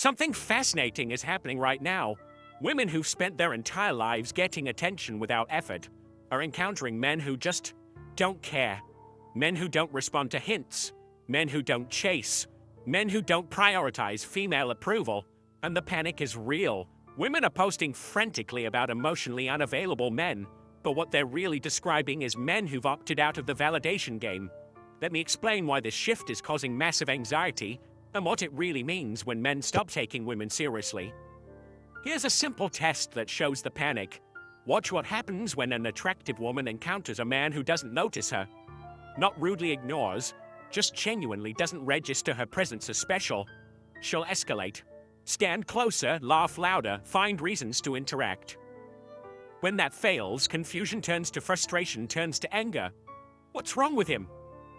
Something fascinating is happening right now. Women who've spent their entire lives getting attention without effort are encountering men who just don't care. Men who don't respond to hints. Men who don't chase. Men who don't prioritize female approval. And the panic is real. Women are posting frantically about emotionally unavailable men, but what they're really describing is men who've opted out of the validation game. Let me explain why this shift is causing massive anxiety and what it really means when men stop taking women seriously. Here's a simple test that shows the panic. Watch what happens when an attractive woman encounters a man who doesn't notice her. Not rudely ignores, just genuinely doesn't register her presence as special. She'll escalate. Stand closer, laugh louder, find reasons to interact. When that fails, confusion turns to frustration, turns to anger. What's wrong with him?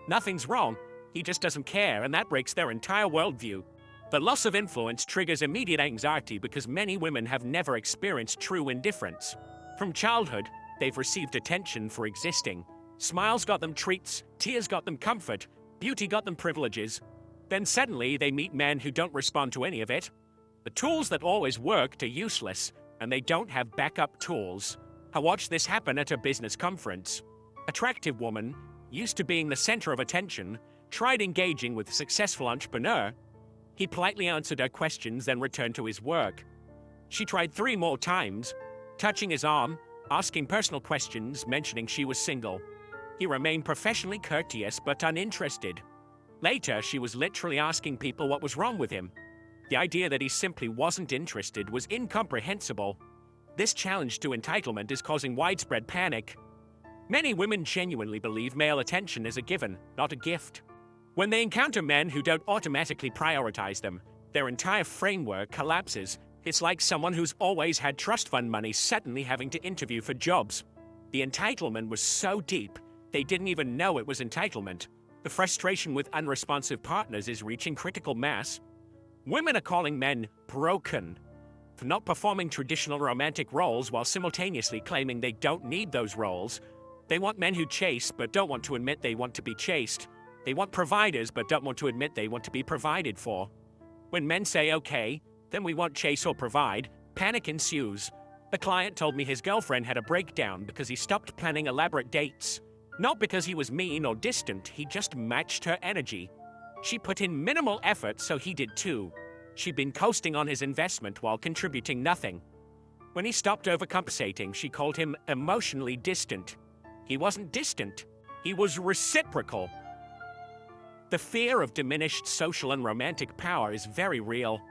Nothing's wrong. He just doesn't care, and that breaks their entire worldview. The loss of influence triggers immediate anxiety because many women have never experienced true indifference. From childhood, they've received attention for existing. Smiles got them treats, tears got them comfort, beauty got them privileges. Then suddenly they meet men who don't respond to any of it. The tools that always worked are useless, and they don't have backup tools. I watched this happen at a business conference. Attractive woman, used to being the center of attention, tried engaging with a successful entrepreneur. He politely answered her questions, then returned to his work. She tried 3 more times, touching his arm, asking personal questions, mentioning she was single. He remained professionally courteous but uninterested. Later, she was literally asking people what was wrong with him. The idea that he simply wasn't interested was incomprehensible. This challenge to entitlement is causing widespread panic. Many women genuinely believe male attention is a given, not a gift. When they encounter men who don't automatically prioritize them, their entire framework collapses. It's like someone who's always had trust fund money suddenly having to interview for jobs. The entitlement was so deep, they didn't even know it was entitlement. The frustration with unresponsive partners is reaching critical mass. Women are calling men broken for not performing traditional romantic roles while simultaneously claiming they don't need those roles. They want men who chase but don't want to admit they want to be chased. They want providers but don't want to admit they want to be provided for. When men say, okay, then we won't chase or provide, panic ensues. A client told me his girlfriend had a breakdown because he stopped planning elaborate dates. Not because he was mean or distant, he just matched her energy. She put in minimal effort, so he did too. She'd been coasting on his investment while contributing nothing. When he stopped overcompensating, she called him emotionally distant. He wasn't distant. He was reciprocal. The fear of diminished social and romantic power is very real.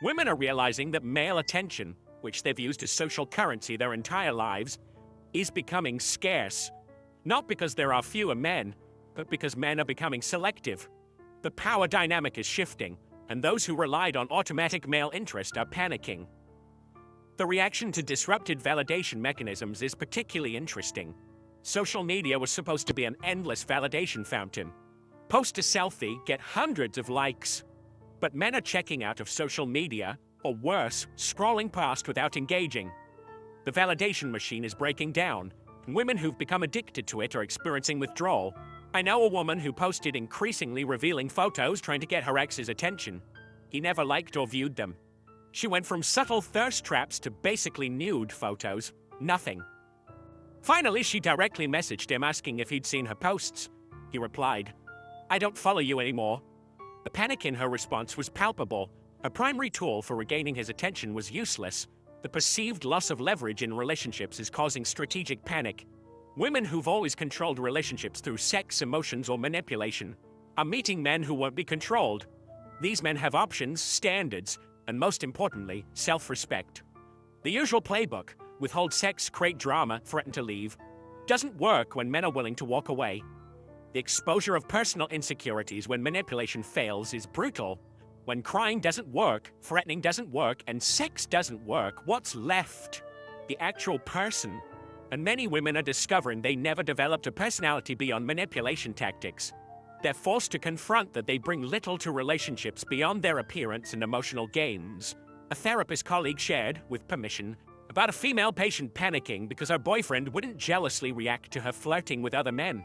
Women are realizing that male attention, which they've used as social currency their entire lives, is becoming scarce. Not because there are fewer men, but because men are becoming selective. The power dynamic is shifting, and those who relied on automatic male interest are panicking. The reaction to disrupted validation mechanisms is particularly interesting. Social media was supposed to be an endless validation fountain. Post a selfie, get hundreds of likes. But men are checking out of social media, or worse, scrolling past without engaging. The validation machine is breaking down, and women who've become addicted to it are experiencing withdrawal. I know a woman who posted increasingly revealing photos trying to get her ex's attention. He never liked or viewed them. She went from subtle thirst traps to basically nude photos. Nothing. Finally, she directly messaged him asking if he'd seen her posts. He replied, "I don't follow you anymore." The panic in her response was palpable. Her primary tool for regaining his attention was useless. The perceived loss of leverage in relationships is causing strategic panic. Women who've always controlled relationships through sex, emotions, or manipulation are meeting men who won't be controlled. These men have options, standards, and most importantly, self-respect. The usual playbook, withhold sex, create drama, threaten to leave, doesn't work when men are willing to walk away. The exposure of personal insecurities when manipulation fails is brutal. When crying doesn't work, threatening doesn't work, and sex doesn't work, what's left? The actual person. And many women are discovering they never developed a personality beyond manipulation tactics. They're forced to confront that they bring little to relationships beyond their appearance and emotional games. A therapist colleague shared, with permission, about a female patient panicking because her boyfriend wouldn't jealously react to her flirting with other men.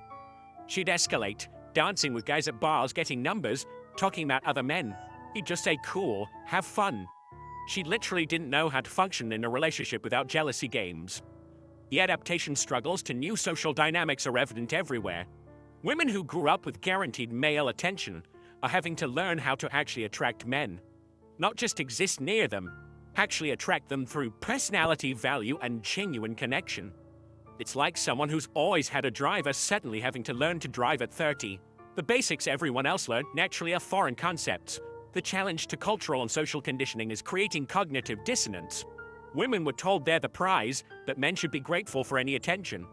She'd escalate, dancing with guys at bars, getting numbers, talking about other men. He'd just say cool, have fun. She literally didn't know how to function in a relationship without jealousy games. The adaptation struggles to new social dynamics are evident everywhere. Women who grew up with guaranteed male attention are having to learn how to actually attract men. Not just exist near them, actually attract them through personality, value, and genuine connection. It's like someone who's always had a driver suddenly having to learn to drive at 30. The basics everyone else learned naturally are foreign concepts. The challenge to cultural and social conditioning is creating cognitive dissonance. Women were told they're the prize, that men should be grateful for any attention.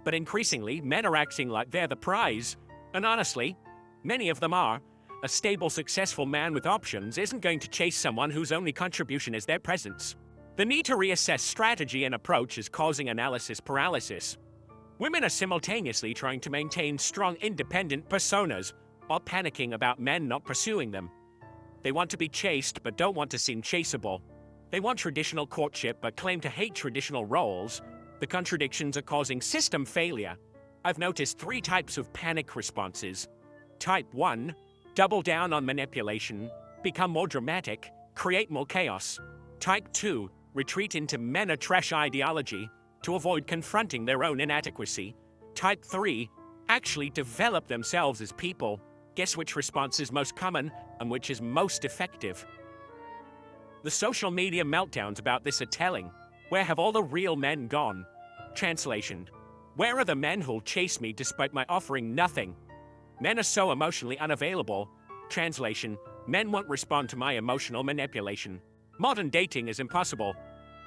But increasingly, men are acting like they're the prize. And honestly, many of them are. A stable, successful man with options isn't going to chase someone whose only contribution is their presence. The need to reassess strategy and approach is causing analysis paralysis. Women are simultaneously trying to maintain strong, independent personas while panicking about men not pursuing them. They want to be chased but don't want to seem chaseable. They want traditional courtship but claim to hate traditional roles. The contradictions are causing system failure. I've noticed 3 types of panic responses. Type 1, double down on manipulation, become more dramatic, create more chaos. Type 2, retreat into men are trash ideology to avoid confronting their own inadequacy. Type 3, actually develop themselves as people. Guess which response is most common and which is most effective? The social media meltdowns about this are telling. Where have all the real men gone? Translation: where are the men who'll chase me despite my offering nothing? Men are so emotionally unavailable. Translation: men won't respond to my emotional manipulation. Modern dating is impossible.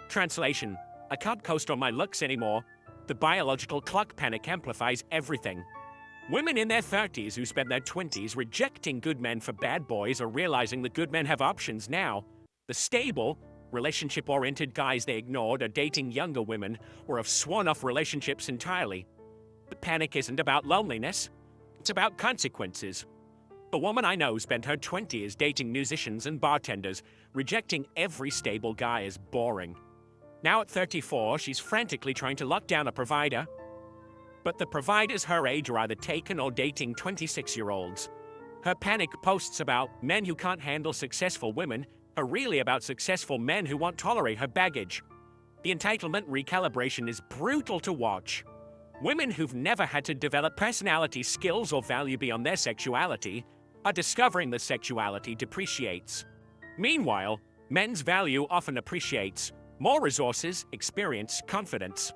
Translation: I can't coast on my looks anymore. The biological clock panic amplifies everything. Women in their 30s who spent their 20s rejecting good men for bad boys are realizing that good men have options now. The stable, relationship-oriented guys they ignored are dating younger women or have sworn off relationships entirely. But panic isn't about loneliness. It's about consequences. A woman I know spent her 20s dating musicians and bartenders, rejecting every stable guy as boring. Now at 34, she's frantically trying to lock down a provider. But the providers her age are either taken or dating 26-year-olds. Her panic posts about men who can't handle successful women are really about successful men who won't tolerate her baggage. The entitlement recalibration is brutal to watch. Women who've never had to develop personality skills or value beyond their sexuality are discovering that sexuality depreciates. Meanwhile, men's value often appreciates. More resources, experience, confidence.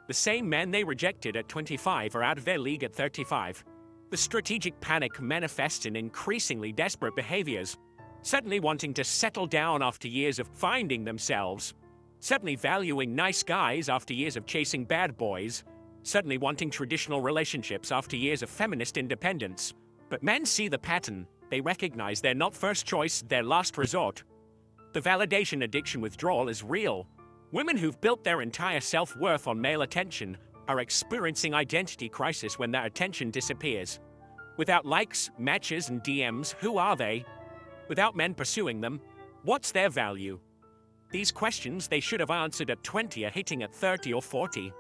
The same men they rejected at 25 are out of their league at 35. The strategic panic manifests in increasingly desperate behaviors. Suddenly wanting to settle down after years of finding themselves. Suddenly valuing nice guys after years of chasing bad boys. Suddenly wanting traditional relationships after years of feminist independence. But men see the pattern. They recognize they're not first choice, they're last resort. The validation addiction withdrawal is real. Women who've built their entire self-worth on male attention are experiencing identity crisis when their attention disappears. Without likes, matches, and DMs, who are they? Without men pursuing them, what's their value? These questions they should have answered at 20 are hitting at 30 or 40.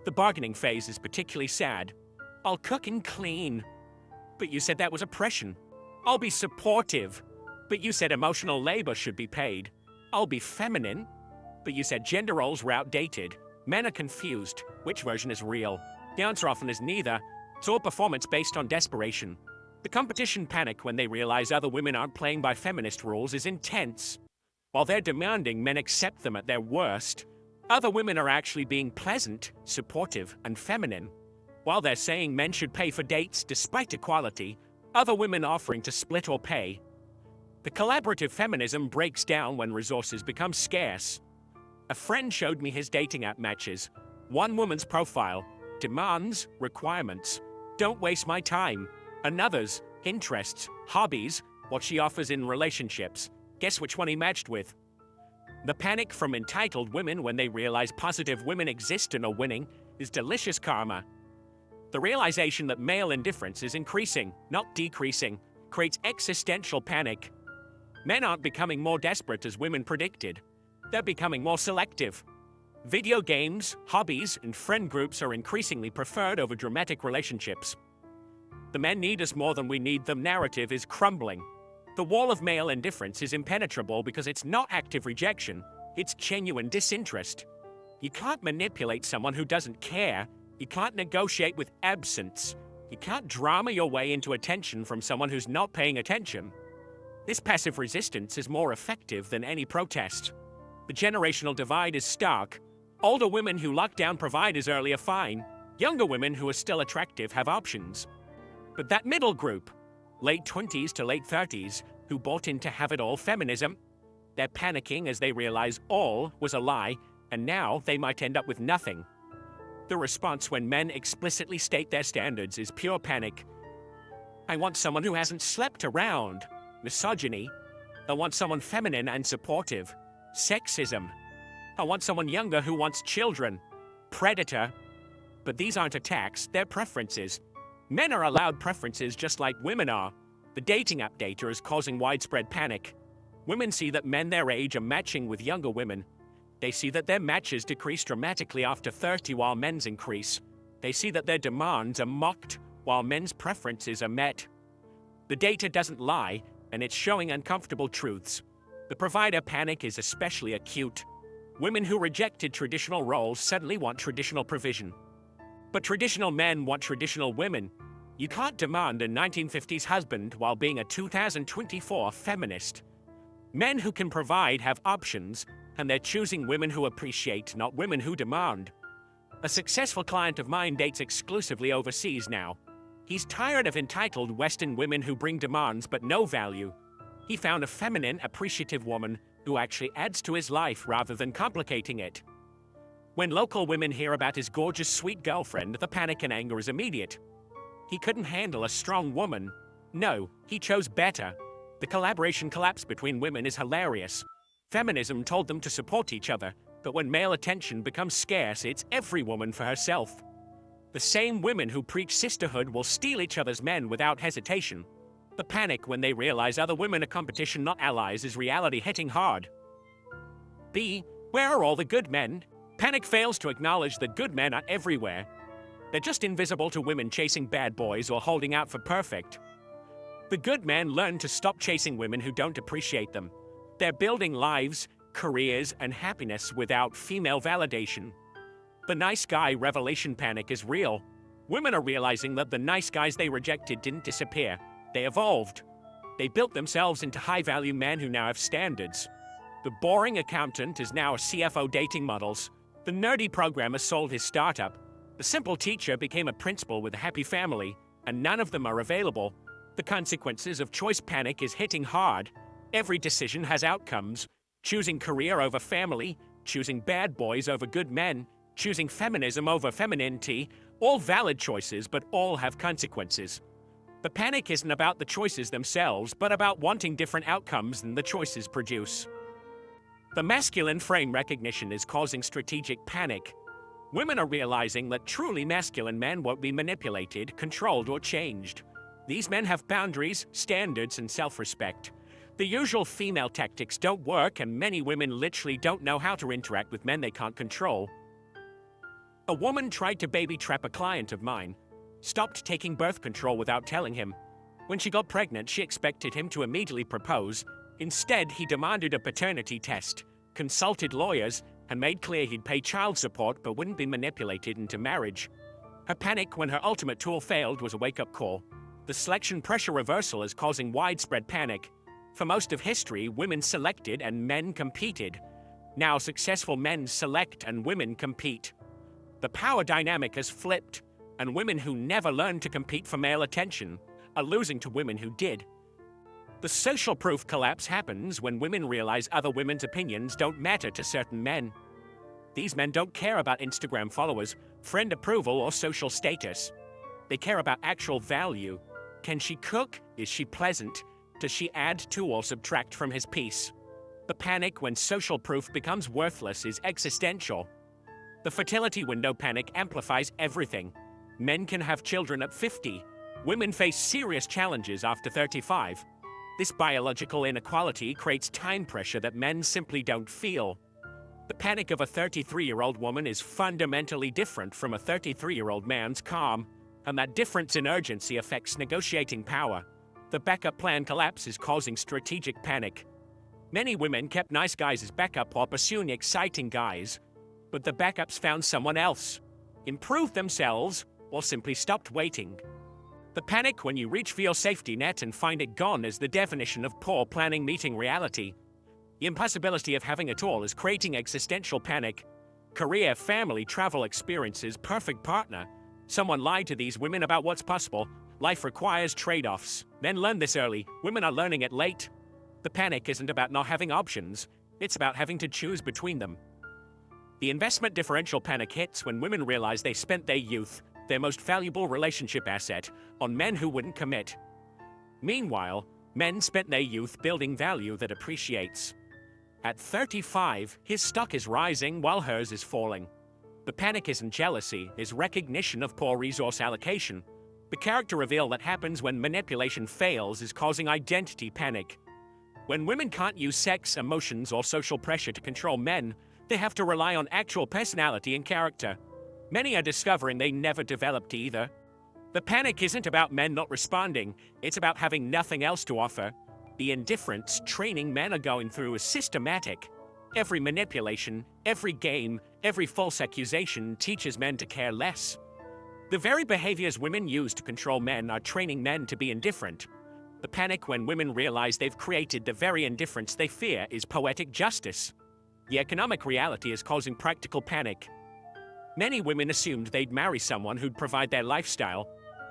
The bargaining phase is particularly sad. I'll cook and clean. But you said that was oppression. I'll be supportive. But you said emotional labor should be paid. I'll be feminine. But you said gender roles were outdated. Men are confused. Which version is real? The answer often is neither. It's all performance based on desperation. The competition panic when they realize other women aren't playing by feminist rules is intense. While they're demanding men accept them at their worst, other women are actually being pleasant, supportive, and feminine. While they're saying men should pay for dates despite equality, other women offering to split or pay. The collaborative feminism breaks down when resources become scarce. A friend showed me his dating app matches. One woman's profile, demands, requirements, don't waste my time. Another's, interests, hobbies, what she offers in relationships. Guess which one he matched with? The panic from entitled women when they realize positive women exist and are winning is delicious karma. The realization that male indifference is increasing, not decreasing, creates existential panic. Men aren't becoming more desperate as women predicted. They're becoming more selective. Video games, hobbies, and friend groups are increasingly preferred over dramatic relationships. The men need us more than we need them narrative is crumbling. The wall of male indifference is impenetrable because it's not active rejection, it's genuine disinterest. You can't manipulate someone who doesn't care. You can't negotiate with absence. You can't drama your way into attention from someone who's not paying attention. This passive resistance is more effective than any protest. The generational divide is stark. Older women who lock down providers early are fine. Younger women who are still attractive have options. But that middle group, late 20s to late 30s, who bought into have-it-all feminism, they're panicking as they realize all was a lie, and now they might end up with nothing. The response when men explicitly state their standards is pure panic. I want someone who hasn't slept around. Misogyny. I want someone feminine and supportive. Sexism. I want someone younger who wants children. Predator. But these aren't attacks, they're preferences. Men are allowed preferences just like women are. The dating app data is causing widespread panic. Women see that men their age are matching with younger women. They see that their matches decrease dramatically after 30 while men's increase. They see that their demands are mocked while men's preferences are met. The data doesn't lie, and it's showing uncomfortable truths. The provider panic is especially acute. Women who rejected traditional roles suddenly want traditional provision. But traditional men want traditional women. You can't demand a 1950s husband while being a 2024 feminist. Men who can provide have options, and they're choosing women who appreciate, not women who demand. A successful client of mine dates exclusively overseas now. He's tired of entitled Western women who bring demands but no value. He found a feminine, appreciative woman who actually adds to his life rather than complicating it. When local women hear about his gorgeous, sweet girlfriend, the panic and anger is immediate. He couldn't handle a strong woman. No, he chose better. The collaboration collapse between women is hilarious. Feminism told them to support each other, but when male attention becomes scarce, it's every woman for herself. The same women who preach sisterhood will steal each other's men without hesitation. The panic when they realize other women are competition, not allies, is reality hitting hard. B. Where are all the good men? Panic fails to acknowledge that good men are everywhere. They're just invisible to women chasing bad boys or holding out for perfect. The good men learn to stop chasing women who don't appreciate them. They're building lives, careers, and happiness without female validation. The nice guy revelation panic is real. Women are realizing that the nice guys they rejected didn't disappear. They evolved. They built themselves into high-value men who now have standards. The boring accountant is now a CFO dating models. The nerdy programmer sold his startup. The simple teacher became a principal with a happy family, and none of them are available. The consequences of choice panic is hitting hard. Every decision has outcomes. Choosing career over family, choosing bad boys over good men, choosing feminism over femininity, all valid choices, but all have consequences. The panic isn't about the choices themselves, but about wanting different outcomes than the choices produce. The masculine frame recognition is causing strategic panic. Women are realizing that truly masculine men won't be manipulated, controlled, or changed. These men have boundaries, standards, and self-respect. The usual female tactics don't work, and many women literally don't know how to interact with men they can't control. A woman tried to baby trap a client of mine. Stopped taking birth control without telling him. When she got pregnant, she expected him to immediately propose. Instead, he demanded a paternity test, consulted lawyers, and made clear he'd pay child support but wouldn't be manipulated into marriage. Her panic when her ultimate tool failed was a wake-up call. The selection pressure reversal is causing widespread panic. For most of history, women selected and men competed. Now successful men select and women compete. The power dynamic has flipped, and women who never learned to compete for male attention are losing to women who did. The social proof collapse happens when women realize other women's opinions don't matter to certain men. These men don't care about Instagram followers, friend approval, or social status. They care about actual value. Can she cook? Is she pleasant? Does she add to or subtract from his peace? The panic when social proof becomes worthless is existential. The fertility window panic amplifies everything. Men can have children at 50. Women face serious challenges after 35. This biological inequality creates time pressure that men simply don't feel. The panic of a 33-year-old woman is fundamentally different from a 33-year-old man's calm, and that difference in urgency affects negotiating power. The backup plan collapse is causing strategic panic. Many women kept nice guys as backup while pursuing exciting guys, but the backups found someone else, improved themselves, or simply stopped waiting. The panic when you reach for your safety net and find it gone is the definition of poor planning meeting reality. The impossibility of having it all is creating existential panic. Career, family, travel experiences, perfect partner. Someone lied to these women about what's possible. Life requires trade-offs. Men learn this early. Women are learning it late. The panic isn't about not having options. It's about having to choose between them. The investment differential panic hits when women realize they spent their youth, their most valuable relationship asset, on men who wouldn't commit. Meanwhile, men spent their youth building value that appreciates. At 35, his stock is rising while hers is falling. The panic isn't jealousy, it's recognition of poor resource allocation. The character reveal that happens when manipulation fails is causing identity panic. When women can't use sex, emotions, or social pressure to control men, they have to rely on actual personality and character. Many are discovering they never developed either. The panic isn't about men not responding, it's about having nothing else to offer. The indifference training men are going through is systematic. Every manipulation, every game, every false accusation teaches men to care less. The very behaviors women use to control men are training men to be indifferent. The panic when women realize they've created the very indifference they fear is poetic justice. The economic reality is causing practical panic. Many women assumed they'd marry someone who'd provide their lifestyle,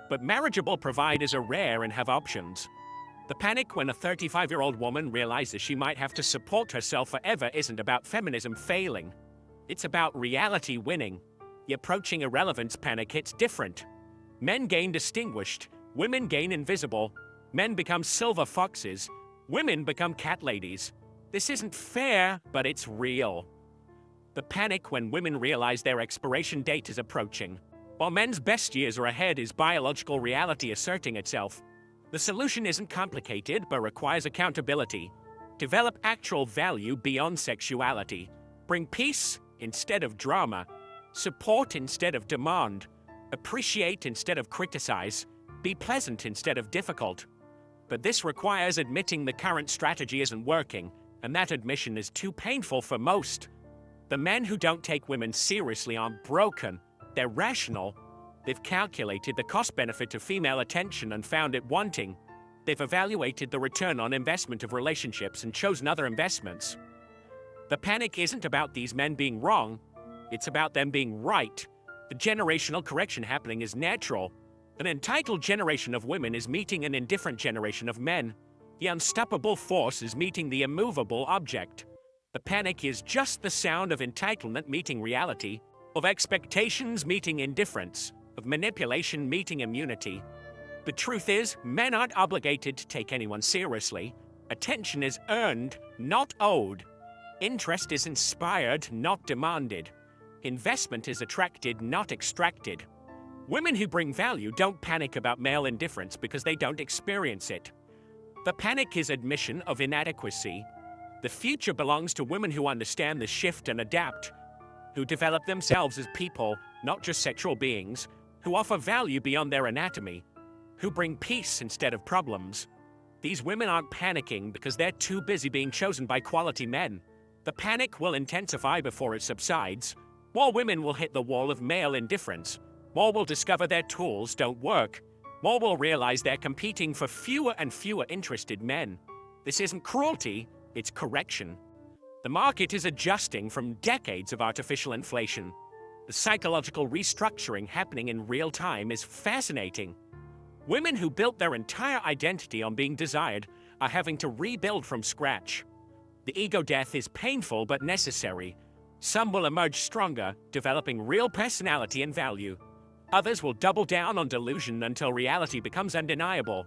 but marriageable providers are rare and have options. The panic when a 35-year-old woman realizes she might have to support herself forever isn't about feminism failing. It's about reality winning. The approaching irrelevance panic hits different. Men gain distinguished, women gain invisible. Men become silver foxes, women become cat ladies. This isn't fair, but it's real. The panic when women realize their expiration date is approaching. While men's best years are ahead is biological reality asserting itself. The solution isn't complicated, but requires accountability. Develop actual value beyond sexuality. Bring peace instead of drama. Support instead of demand. Appreciate instead of criticize. Be pleasant instead of difficult. But this requires admitting the current strategy isn't working, and that admission is too painful for most. The men who don't take women seriously aren't broken. They're rational. They've calculated the cost-benefit of female attention and found it wanting. They've evaluated the return on investment of relationships and chosen other investments. The panic isn't about these men being wrong. It's about them being right. The generational correction happening is natural. An entitled generation of women is meeting an indifferent generation of men. The unstoppable force is meeting the immovable object. The panic is just the sound of entitlement meeting reality, of expectations meeting indifference, of manipulation meeting immunity. The truth is, men aren't obligated to take anyone seriously. Attention is earned, not owed. Interest is inspired, not demanded. Investment is attracted, not extracted. Women who bring value don't panic about male indifference because they don't experience it. The panic is admission of inadequacy. The future belongs to women who understand the shift and adapt, who develop themselves as people, not just sexual beings, who offer value beyond their anatomy, who bring peace instead of problems. These women aren't panicking because they're too busy being chosen by quality men. The panic will intensify before it subsides. More women will hit the wall of male indifference. More will discover their tools don't work. More will realize they're competing for fewer and fewer interested men. This isn't cruelty, it's correction. The market is adjusting from decades of artificial inflation. The psychological restructuring happening in real time is fascinating. Women who built their entire identity on being desired are having to rebuild from scratch. The ego death is painful but necessary. Some will emerge stronger, developing real personality and value. Others will double down on delusion until reality becomes undeniable.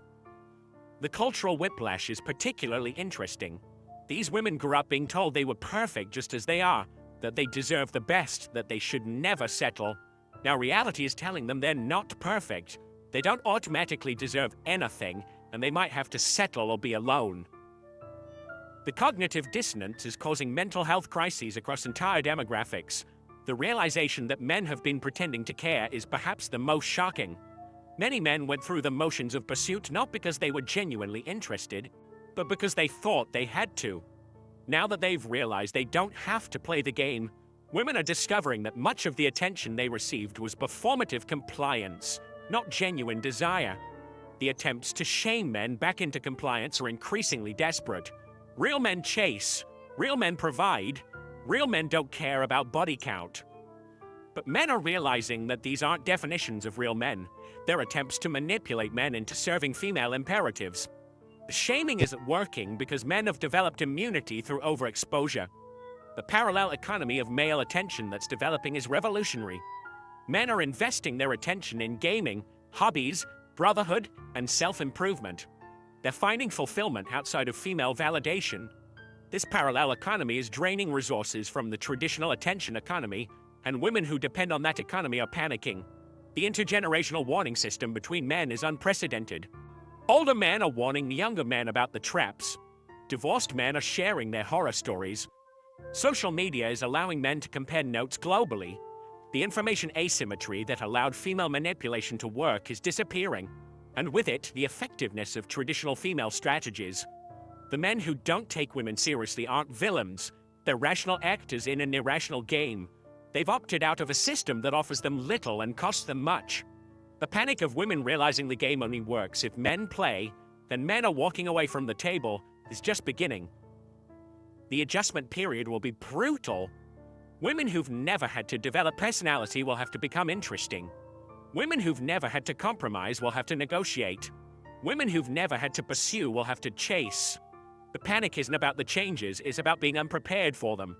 The cultural whiplash is particularly interesting. These women grew up being told they were perfect just as they are, that they deserve the best, that they should never settle. Now reality is telling them they're not perfect. They don't automatically deserve anything, and they might have to settle or be alone. The cognitive dissonance is causing mental health crises across entire demographics. The realization that men have been pretending to care is perhaps the most shocking. Many men went through the motions of pursuit not because they were genuinely interested, but because they thought they had to. Now that they've realized they don't have to play the game, women are discovering that much of the attention they received was performative compliance, not genuine desire. The attempts to shame men back into compliance are increasingly desperate. Real men chase, real men provide, real men don't care about body count. But men are realizing that these aren't definitions of real men. They're attempts to manipulate men into serving female imperatives. The shaming isn't working because men have developed immunity through overexposure. The parallel economy of male attention that's developing is revolutionary. Men are investing their attention in gaming, hobbies, brotherhood, and self-improvement. They're finding fulfillment outside of female validation. This parallel economy is draining resources from the traditional attention economy, and women who depend on that economy are panicking. The intergenerational warning system between men is unprecedented. Older men are warning younger men about the traps. Divorced men are sharing their horror stories. Social media is allowing men to compare notes globally. The information asymmetry that allowed female manipulation to work is disappearing, and with it, the effectiveness of traditional female strategies. The men who don't take women seriously aren't villains. They're rational actors in an irrational game. They've opted out of a system that offers them little and costs them much. The panic of women realizing the game only works if men play, then men are walking away from the table, is just beginning. The adjustment period will be brutal. Women who've never had to develop personality will have to become interesting. Women who've never had to compromise will have to negotiate. Women who've never had to pursue will have to chase. The panic isn't about the changes, it's about being unprepared for them.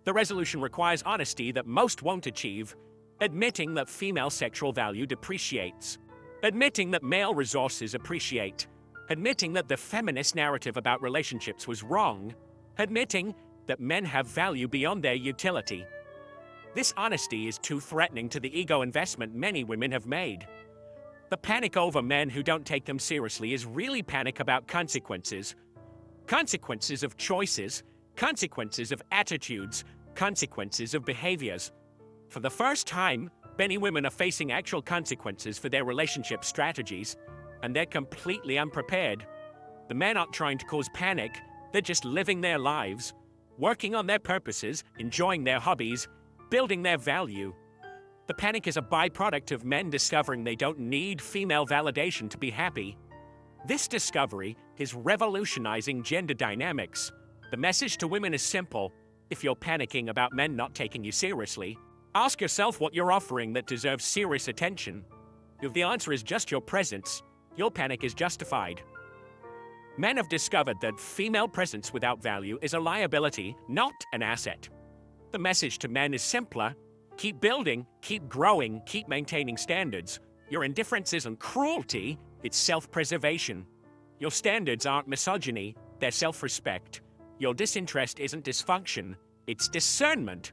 The resolution requires honesty that most won't achieve, admitting that female sexual value depreciates, admitting that male resources appreciate, admitting that the feminist narrative about relationships was wrong, admitting that men have value beyond their utility. This honesty is too threatening to the ego investment many women have made. The panic over men who don't take them seriously is really panic about consequences. Consequences of choices, consequences of attitudes, consequences of behaviors. For the first time, many women are facing actual consequences for their relationship strategies, and they're completely unprepared. The men aren't trying to cause panic, they're just living their lives, working on their purposes, enjoying their hobbies, building their value. The panic is a byproduct of men discovering they don't need female validation to be happy. This discovery is revolutionizing gender dynamics. The message to women is simple. If you're panicking about men not taking you seriously, ask yourself what you're offering that deserves serious attention. If the answer is just your presence, your panic is justified. Men have discovered that female presence without value is a liability, not an asset. The message to men is simpler. Keep building, keep growing, keep maintaining standards. Your indifference isn't cruelty, it's self-preservation. Your standards aren't misogyny, they're self-respect. Your disinterest isn't dysfunction, it's discernment.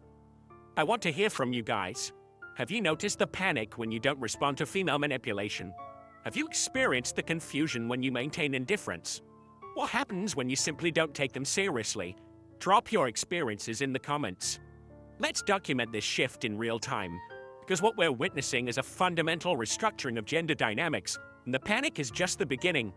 I want to hear from you guys. Have you noticed the panic when you don't respond to female manipulation? Have you experienced the confusion when you maintain indifference? What happens when you simply don't take them seriously? Drop your experiences in the comments. Let's document this shift in real time, because what we're witnessing is a fundamental restructuring of gender dynamics, and the panic is just the beginning.